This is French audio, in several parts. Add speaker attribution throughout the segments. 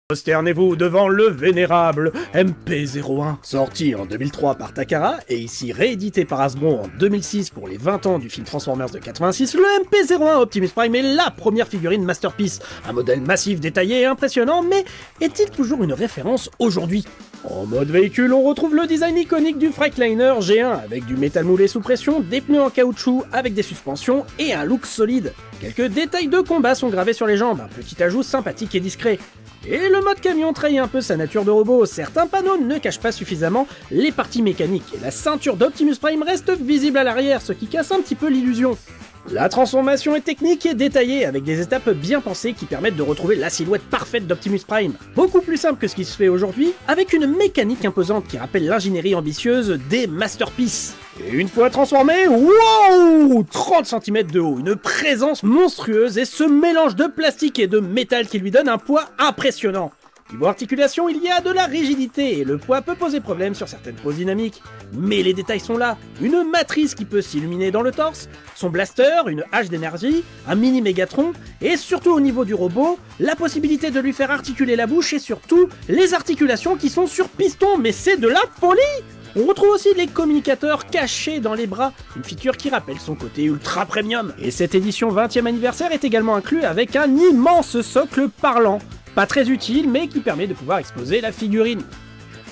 Speaker 1: Prosternez-vous devant le vénérable MP01. Sorti en 2003 par Takara et ici réédité par Hasbro en 2006 pour les 20 ans du film Transformers de 86, le MP01 Optimus Prime est la première figurine Masterpiece. Un modèle massif, détaillé et impressionnant, mais est-il toujours une référence aujourd'hui? En mode véhicule, on retrouve le design iconique du Freightliner G1 avec du métal moulé sous pression, des pneus en caoutchouc avec des suspensions et un look solide. Quelques détails de combat sont gravés sur les jambes, un petit ajout sympathique et discret. Et le mode camion trahit un peu sa nature de robot, certains panneaux ne cachent pas suffisamment les parties mécaniques, et la ceinture d'Optimus Prime reste visible à l'arrière, ce qui casse un petit peu l'illusion. La transformation est technique et détaillée, avec des étapes bien pensées qui permettent de retrouver la silhouette parfaite d'Optimus Prime. Beaucoup plus simple que ce qui se fait aujourd'hui, avec une mécanique imposante qui rappelle l'ingénierie ambitieuse des Masterpiece. Et une fois transformé, wow, 30 cm de haut, une présence monstrueuse et ce mélange de plastique et de métal qui lui donne un poids impressionnant. Niveau articulation, il y a de la rigidité et le poids peut poser problème sur certaines poses dynamiques. Mais les détails sont là, une matrice qui peut s'illuminer dans le torse, son blaster, une hache d'énergie, un mini Mégatron, et surtout au niveau du robot, la possibilité de lui faire articuler la bouche et surtout les articulations qui sont sur piston, mais c'est de la folie! On retrouve aussi les communicateurs cachés dans les bras, une feature qui rappelle son côté ultra premium. Et cette édition 20e anniversaire est également inclue avec un immense socle parlant. Pas très utile, mais qui permet de pouvoir exposer la figurine.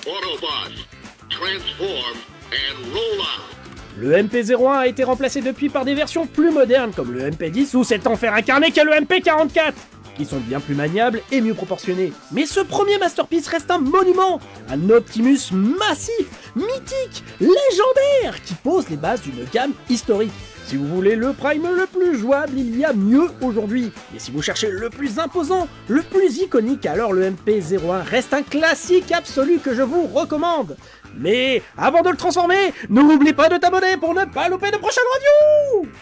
Speaker 2: Autobots, transform and roll out.
Speaker 1: Le MP01 a été remplacé depuis par des versions plus modernes, comme le MP10 ou cet enfer incarné qu'est le MP44, qui sont bien plus maniables et mieux proportionnés. Mais ce premier Masterpiece reste un monument, un Optimus massif, mythique, légendaire, qui pose les bases d'une gamme historique. Si vous voulez le Prime le plus jouable, il y a mieux aujourd'hui. Et si vous cherchez le plus imposant, le plus iconique, alors le MP01 reste un classique absolu que je vous recommande. Mais avant de le transformer, n'oublie pas de t'abonner pour ne pas louper de prochaines reviews!